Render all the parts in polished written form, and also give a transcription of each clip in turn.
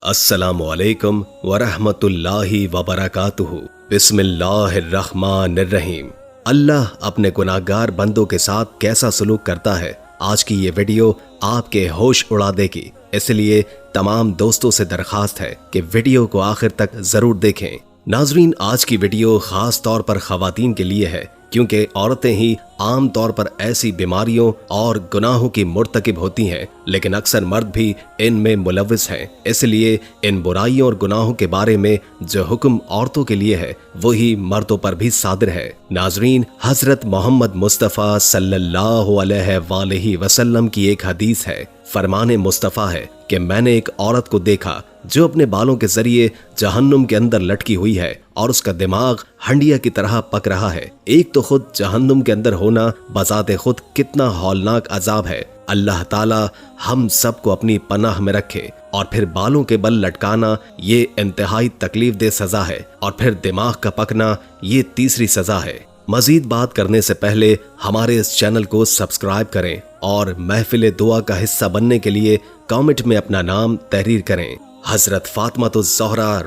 अस्सलामु अलैकुम वरहमतुल्लाहि वबरकातुहू। बिस्मिल्लाहिर्रहमानिर्रहीम। अल्लाह अपने गुनाहगार बंदों के साथ कैसा सलूक करता है, आज की ये वीडियो आपके होश उड़ा देगी। इसलिए तमाम दोस्तों से दरखास्त है कि वीडियो को आखिर तक जरूर देखें। नाजरीन, आज की वीडियो खास तौर पर खवातीन के लिए है, क्योंकि औरतें ही आम तौर पर ऐसी बीमारियों और गुनाहों की मुर्तकिब होती हैं, लेकिन अक्सर मर्द भी इनमें मुलव्विस हैं। इसलिए इन बुराइयों और गुनाहों के बारे में जो हुक्म औरतों के लिए है, वही मर्दों पर भी सादिर है। नाजरीन, हजरत मोहम्मद मुस्तफ़ा सल्लल्लाहु अलैहि वसल्लम की एक हदीस है। फरमाने मुस्तफ़ा है कि मैंने एक औरत को देखा जो अपने बालों के जरिए जहन्नुम के अंदर लटकी हुई है और उसका दिमाग हंडिया की तरह पक रहा है। एक तो खुद जहन्नुम के अंदर होना बजाते खुद कितना हौलनाक अजाब है। अल्लाह ताला हम सबको अपनी पनाह में रखे। और फिर बालों के बल लटकाना ये इंतहाई तकलीफ दे सजा है, और फिर दिमाग का पकना ये तीसरी सजा है। मजीद बात करने से पहले हमारे इस चैनल को सब्सक्राइब करें और महफिल दुआ का हिस्सा बनने के लिए कमेंट में अपना नाम तहरीर करें। हजरत फातिमा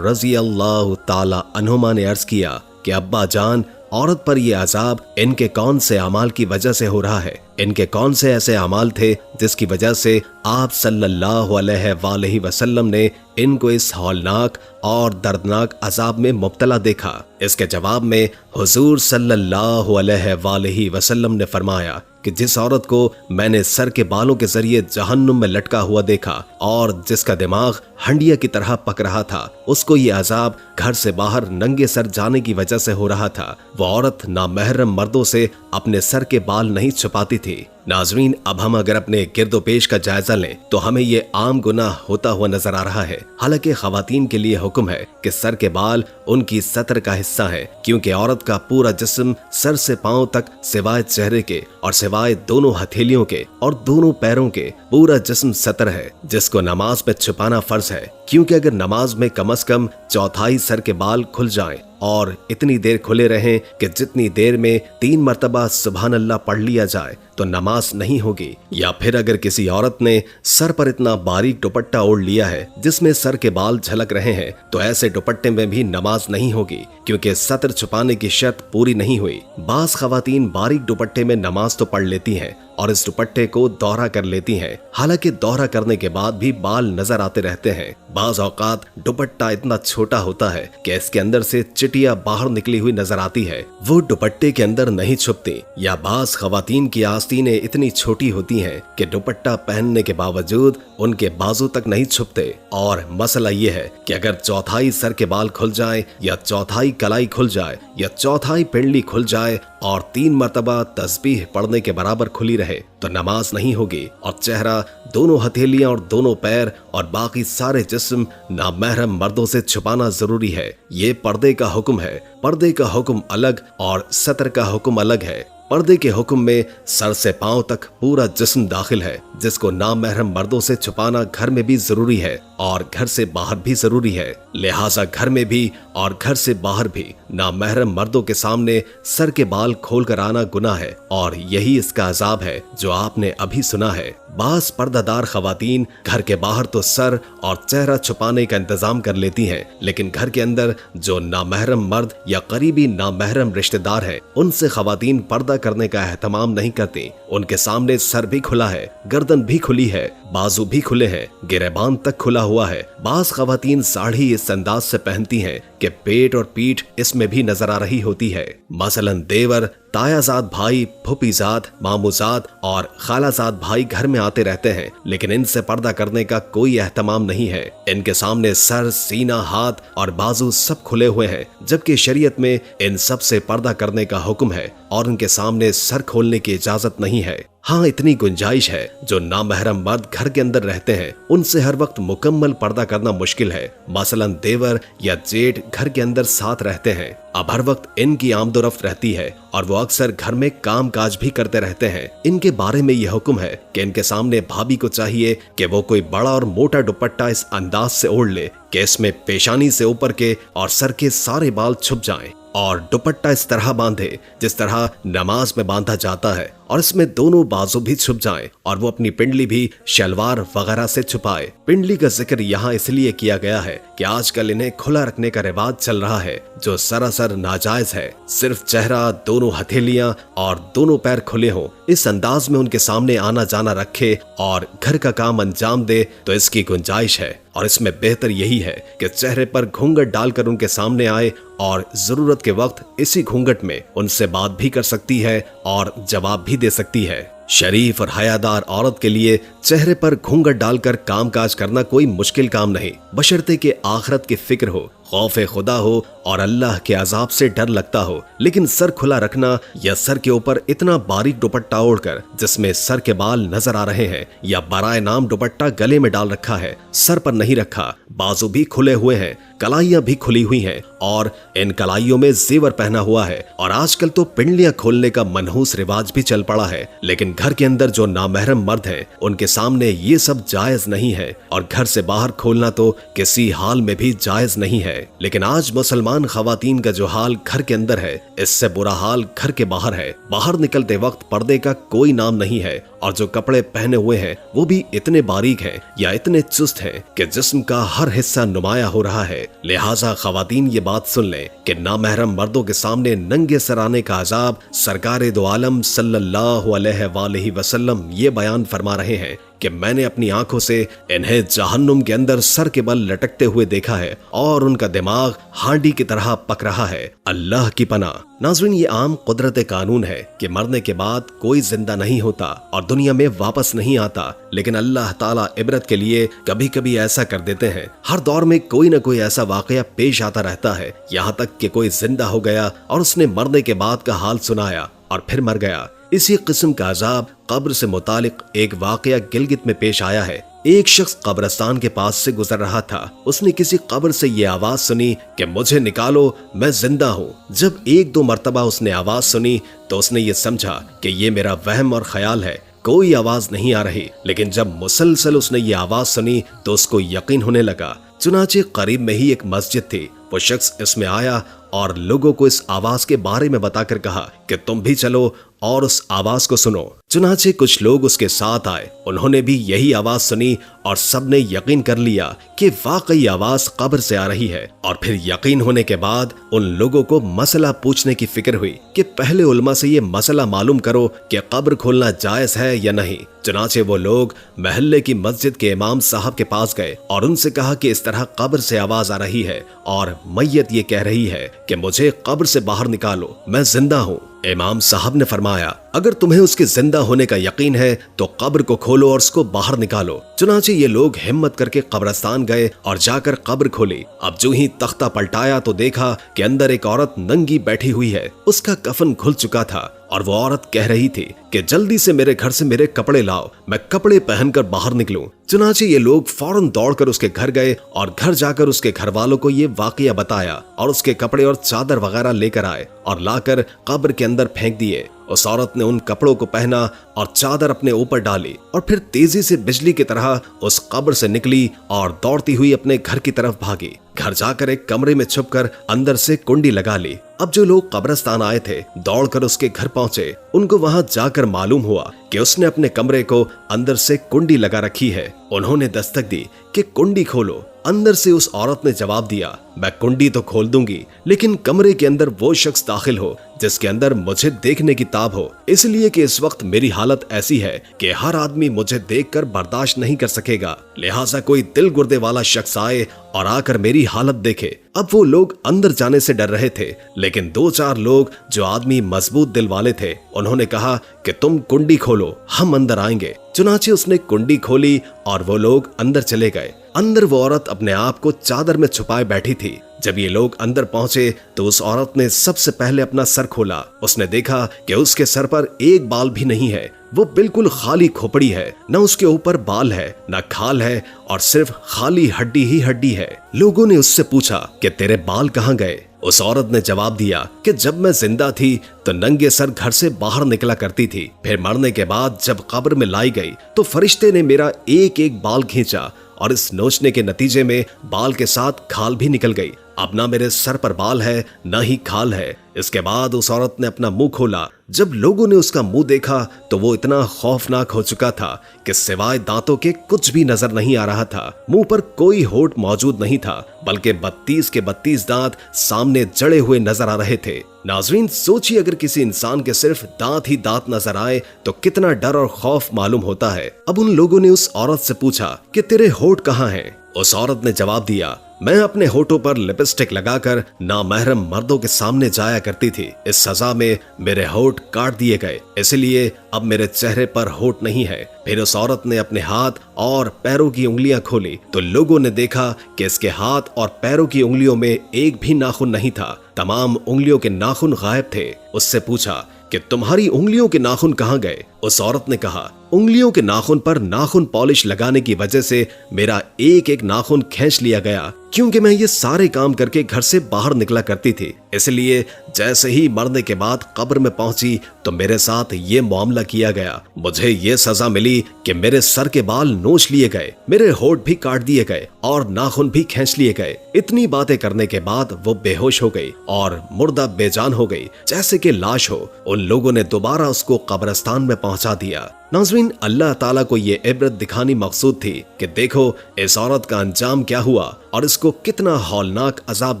रजी अल्लाह ताला अन्हुमा ने अर्ज किया कि अब्बा जान, औरत पर ये अजाब इनके कौन से अमाल की वजह से हो रहा है? इनके कौन से ऐसे अमाल थे जिसकी वजह से आप सल्लल्लाहु अलैहि वसल्लम ने इनको इस हौलनाक और दर्दनाक अजाब में मुब्तला देखा? इसके जवाब में हुजूर सल्लल्लाहु अलैहि वसल्लम ने फरमाया कि जिस औरत को मैंने सर के बालों के जरिए जहन्नुम में लटका हुआ देखा और जिसका दिमाग हंडिया की तरह पक रहा था, उसको ये अजाब घर से बाहर नंगे सर जाने की वजह से हो रहा था। वो औरत नामहरम मर्दों से अपने सर के बाल नहीं छुपाती थी। नाजरीन, अब हम अगर अपने गिरदो पेश का जायजा लें तो हमें ये आम गुनाह होता हुआ नजर आ रहा है। हालांकि खवातीन के लिए हुक्म है कि सर के बाल उनकी सतर का हिस्सा है, क्योंकि औरत का पूरा जिस्म सर से पांव तक सिवाय चेहरे के और सिवाय दोनों हथेलियों के और दोनों पैरों के पूरा जिस्म सतर है, जिसको नमाज में छुपाना फर्ज है। क्योंकि अगर नमाज में कम से कम चौथाई सर के बाल खुल जाएं और इतनी देर खुले रहें कि जितनी देर में 3 मरतबा सुभान अल्लाह पढ़ लिया जाए तो नमाज नहीं होगी। या फिर अगर किसी औरत ने सर पर इतना बारीक दुपट्टा ओढ़ लिया है जिसमें सर के बाल झलक रहे हैं, तो ऐसे दुपट्टे में भी नमाज नहीं होगी, क्योंकि सतर छुपाने की शर्त पूरी नहीं हुई। बास खवातीन बारीक दुपट्टे में नमाज तो पढ़ लेती हैं और इस दुपट्टे को दोहरा कर लेती हैं। हालांकि दोहरा करने के बाद भी बाल नजर आते रहते हैं। बाज औकात दुपट्टा इतना छोटा होता है कि इसके अंदर से चिटिया बाहर निकली हुई नजर आती है, वो दुपट्टे के अंदर नहीं छुपती। या बाज खवातीन की आस्तीनें इतनी छोटी होती हैं कि दुपट्टा पहनने के बावजूद उनके बाजू तक नहीं छुपते। और मसला ये है कि अगर चौथाई सर के बाल खुल जाए या चौथाई कलाई खुल जाए या चौथाई पिंडली खुल जाए और 3 मरतबा तस्बीह पढ़ने के बराबर खुली रहे तो नमाज नहीं होगी। और चेहरा, दोनों हथेलियां और दोनों पैर और बाकी सारे जिस्म नामहरम मर्दों से छुपाना जरूरी है। ये पर्दे का हुक्म है। पर्दे का हुक्म अलग और सतर का हुक्म अलग है। पर्दे के हुक्म में सर से पांव तक पूरा जिस्म दाखिल है, जिसको नामहरम मर्दों से छुपाना घर में भी जरूरी है और घर से बाहर भी जरूरी है। लिहाजा घर में भी और घर से बाहर भी नामहरम मर्दों के सामने सर के बाल खोल कर आना गुनाह है, और यही इसका अजाब है जो आपने अभी सुना है। बास पर्दादार खवातीन घर के बाहर तो सर और चेहरा छुपाने का इंतजाम कर लेती हैं, लेकिन घर के अंदर जो नामहरम मर्द या करीबी नामहरम रिश्तेदार है, उनसे खवातीन पर्दा करने का एहतमाम नहीं करती। उनके सामने सर भी खुला है, गर्दन भी खुली है, बाजू भी खुले हैं, गिरेबान तक खुला हुआ है। बास खवातीन साड़ी इस अंदाज से पहनती हैं कि पेट और पीठ इसमें भी नजर आ रही होती है। मसलन देवर, तायाजाद भाई, फूफीजाद, मामूजाद और खालाजाद भाई घर में आते रहते हैं, लेकिन इनसे पर्दा करने का कोई एहतमाम नहीं है। इनके सामने सर, सीना, हाथ और बाजू सब खुले हुए हैं, जबकि शरीयत में इन सब से पर्दा करने का हुक्म है और उनके सामने सर खोलने की इजाजत नहीं है। हाँ, इतनी गुंजाइश है जो नामहरम मर्द घर के अंदर रहते हैं उनसे हर वक्त मुकम्मल पर्दा करना मुश्किल है। मसलन देवर या जेठ घर के अंदर साथ रहते हैं, अब हर वक्त इनकी आमदोरफ्त रहती है और वो अक्सर घर में काम काज भी करते रहते हैं। इनके बारे में यह हुक्म है कि इनके सामने भाभी को चाहिए कि वो कोई बड़ा और मोटा दुपट्टा इस अंदाज से ओढ़ ले कि इसमें पेशानी से ऊपर के और सर के सारे बाल छुप जाएं, और दुपट्टा इस तरह बांधे जिस तरह नमाज में बांधा जाता है, और इसमें दोनों बाजू भी छुप जाएं और वो अपनी पिंडली भी शलवार वगैरह से छुपाए। पिंडली का जिक्र यहाँ इसलिए किया गया है कि आजकल इन्हें खुला रखने का रिवाज चल रहा है जो सरासर नाजायज है। सिर्फ चेहरा, दोनों हथेलियां और दोनों पैर खुले हों, इस अंदाज में उनके सामने आना जाना रखे और घर का काम अंजाम दे तो इसकी गुंजाइश है। और इसमें बेहतर यही है कि चेहरे पर घूंघट डालकर उनके सामने आए और जरूरत के वक्त इसी घूंघट में उनसे बात भी कर सकती है और जवाब भी दे सकती है। शरीफ और हयादार औरत के लिए चेहरे पर घूंघट डालकर कामकाज करना कोई मुश्किल काम नहीं, बशर्ते कि आखिरत की फिक्र हो, खौफ खुदा हो और अल्लाह के अजाब से डर लगता हो। लेकिन सर खुला रखना या सर के ऊपर इतना बारीक दुपट्टा ओढ़कर जिसमें सर के बाल नजर आ रहे हैं या बराए नाम दुपट्टा गले में डाल रखा है, सर पर नहीं रखा, बाजू भी खुले हुए हैं, कलाइयां भी खुली हुई हैं और इन कलाइयों में जेवर पहना हुआ है। और आजकल तो पिंडलियां खोलने का मनहूस रिवाज भी चल पड़ा है। लेकिन घर के अंदर जो नामहरम मर्द हैं उनके सामने ये सब जायज नहीं है और घर से बाहर खोलना तो किसी हाल में भी जायज नहीं है। लेकिन आज मुसलमान खवातीन का जो हाल घर के अंदर है, इससे बुरा हाल घर के बाहर है। बाहर निकलते वक्त पर्दे का कोई नाम नहीं है और जो कपड़े पहने हुए हैं वो भी इतने बारीक हैं या इतने चुस्त हैं कि जिस्म का हर हिस्सा नुमाया हो रहा है। लिहाजा खवातीन ये बात सुन लें कि नामहरम मर्दों के सामने नंगे सर आने का अजाब सरकारे दो आलम सल्लल्लाहु अलैहि वसल्लम ये बयान फरमा रहे हैं कि मैंने अपनी आंखों से इन्हें जहन्नुम के अंदर सर के बल लटकते हुए देखा है और उनका दिमाग हांडी की तरह पक रहा है। अल्लाह की पनाह। नाज़रीन, ये आम कुदरत कानून है कि मरने के बाद कोई जिंदा नहीं होता और दुनिया में वापस नहीं आता। लेकिन अल्लाह ताला इबरत के लिए कभी कभी ऐसा कर देते हैं। हर दौर में कोई न कोई ऐसा वाकया पेश आता रहता है, यहाँ तक कि कोई जिंदा हो गया और उसने मरने के बाद का हाल सुनाया और फिर मर गया। इसी किस्म का अजाब कब्र से मुतालिक एक वाकया गिलगित में पेश आया है। एक शख्स कब्रिस्तान के पास से गुजर रहा था। उसने किसी कब्र से ये आवाज सुनी कि मुझे निकालो, मैं जिंदा हूँ। जब एक दो मर्तबा उसने आवाज सुनी तो उसने ये समझा कि ये मेरा वहम और ख्याल है, कोई आवाज नहीं आ रही। लेकिन जब मुसलसल उसने ये आवाज सुनी तो उसको यकीन होने लगा। चुनाचे करीब में ही एक मस्जिद थी। वो शख्स इसमें आया और लोगों को इस आवाज के बारे में बताकर कहा कि तुम भी चलो और उस आवाज को सुनो। चुनाचे कुछ लोग उसके साथ आए। उन्होंने भी यही आवाज सुनी और सबने यकीन कर लिया कि वाकई आवाज कब्र से आ रही है। और फिर यकीन होने के बाद उन लोगों को मसला पूछने की फिक्र हुई कि पहले उलमा से ये मसला मालूम करो कि कब्र खोलना जायज है या नहीं। चुनाचे वो लोग महल्ले की मस्जिद के इमाम साहब के पास गए और उनसे कहा कि इस तरह कब्र से आवाज आ रही है और मैयत ये कह रही है कि मुझे कब्र से बाहर निकालो, मैं जिंदा हूँ। इमाम साहब ने फरमाया, अगर तुम्हें उसके जिंदा होने का यकीन है तो कब्र को खोलो और उसको बाहर निकालो। चुनाचे ये लोग हिम्मत करके कब्रिस्तान गए और जाकर कब्र खोली। अब जो ही तख्ता पलटाया तो देखा कि अंदर एक औरत नंगी बैठी हुई है। उसका कफन खुल चुका था और वो औरत कह रही थी कि जल्दी से मेरे घर से मेरे कपड़े लाओ, मैं कपड़े पहनकर बाहर निकलूं। चुनाचे ये लोग फौरन दौड़कर उसके घर गए और घर जाकर उसके घर वालों को ये वाकया बताया और उसके कपड़े और चादर वगैरह लेकर आए और लाकर कब्र के अंदर फेंक दिए। उस औरत ने उन कपड़ों को पहना और चादर अपने ऊपर डाली और फिर तेजी से बिजली की तरह उस कब्र से निकली और दौड़ती हुई अपने घर की तरफ भागी। घर जाकर एक कमरे में छुपकर अंदर से कुंडी लगा ली। अब जो लोग कब्रिस्तान आए थे दौड़कर उसके घर पहुंचे। उनको वहां जाकर मालूम हुआ कि उसने अपने कमरे को अंदर से कुंडी लगा रखी है। उन्होंने दस्तक दी कि कुंडी खोलो। अंदर से उस औरत ने जवाब दिया, मैं कुंडी तो खोल दूंगी लेकिन कमरे के अंदर वो शख्स दाखिल हो जिसके अंदर मुझे देखने की ताब हो, इसलिए कि इस वक्त मेरी हालत ऐसी है कि हर आदमी मुझे देखकर बर्दाश्त नहीं कर सकेगा। लिहाजा कोई दिल गुर्दे वाला शख्स आए और आकर मेरी हालत देखे। अब वो लोग अंदर जाने से डर रहे थे, लेकिन दो चार लोग जो आदमी मजबूत दिल वाले थे उन्होंने कहा कि तुम कुंडी खोलो, हम अंदर आएंगे। चुनाचे उसने कुंडी खोली और वो लोग अंदर चले गए। अंदर वो औरत अपने आप को चादर में छुपाए बैठी थी। जब ये लोग अंदर पहुंचे तो उस औरत ने सबसे पहले अपना सर खोला। उसने देखा कि उसके सर पर एक बाल भी नहीं है, वो बिल्कुल खाली खोपड़ी है, न उसके ऊपर बाल है न खाल है और सिर्फ खाली हड्डी ही हड्डी है। लोगों ने उससे पूछा कि तेरे बाल कहाँ गए? उस औरत ने जवाब दिया कि जब मैं जिंदा थी तो नंगे सर घर से बाहर निकला करती थी, फिर मरने के बाद जब कब्र में लाई गई तो फरिश्ते ने मेरा एक एक बाल खींचा और इस नोचने के नतीजे में बाल के साथ खाल भी निकल गई। अब ना मेरे सर पर बाल है ना ही खाल है। इसके बाद उस औरत ने अपना मुंह खोला। जब लोगों ने उसका मुंह देखा तो वो इतना खौफनाक हो चुका था कि सिवाय दांतों के कुछ भी नजर नहीं आ रहा था। मुंह पर कोई होंठ मौजूद नहीं था, बल्कि 32 के 32 दांत सामने जड़े हुए नजर आ रहे थे। नाजरीन, सोचिए अगर किसी इंसान के सिर्फ दांत ही दांत नजर आए तो कितना डर और खौफ मालूम होता है। अब उन लोगों ने उस औरत से पूछा कि तेरे होंठ कहाँ हैं? उस औरत ने जवाब दिया, मैं अपने होठों पर लिपस्टिक लगाकर नामहरम मर्दों के सामने जाया करती थी। इस सजा में मेरे होठ काट दिए गए, इसलिए अब मेरे चेहरे पर होठ नहीं है। फिर उस औरत ने अपने हाथ और पैरों की उंगलियां खोली तो लोगों ने देखा कि इसके हाथ और पैरों की उंगलियों में एक भी नाखून नहीं था। तमाम उंगलियों के नाखून गायब थे। उससे पूछा कि तुम्हारी उंगलियों के नाखून कहाँ गए? उस औरत ने कहा, उंगलियों के नाखून पर नाखून पॉलिश लगाने की वजह से मेरा एक एक नाखून खींच लिया गया, क्योंकि मैं ये सारे काम करके घर से बाहर निकला करती थी। इसलिए जैसे ही मरने के बाद कब्र में पहुंची तो मेरे साथ ये मामला किया गया। मुझे ये सजा मिली कि मेरे सर के बाल नोच लिए गए, मेरे होठ भी काट दिए गए और नाखून भी खींच लिए गए। इतनी बातें करने के बाद वो बेहोश हो गई और मुर्दा बेजान हो गई, जैसे कि लाश हो। उन लोगों ने दोबारा उसको कब्रिस्तान में पहुंचा दिया। नाज़रीन, अल्लाह ताला को ये इबरत दिखानी मकसूद थी कि देखो इस औरत का अंजाम क्या हुआ और इसको कितना हौलनाक अजाब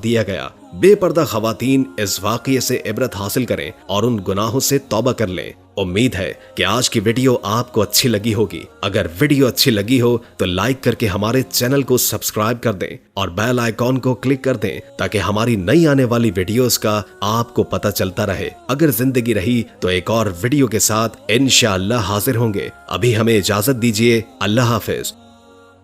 दिया गया। बेपर्दा खवातीन इस वाक़ये से इबरत हासिल करें और उन गुनाहों से तौबा कर लें। उम्मीद है कि आज की वीडियो आपको अच्छी लगी होगी। अगर वीडियो अच्छी लगी हो तो लाइक करके हमारे चैनल को सब्सक्राइब कर दें और बेल आइकॉन को क्लिक कर दें ताकि हमारी नई आने वाली वीडियोस का आपको पता चलता रहे। अगर जिंदगी रही तो एक और वीडियो के साथ इंशाअल्लाह हाजिर होंगे। अभी हमें इजाजत दीजिए। अल्लाह हाफिज।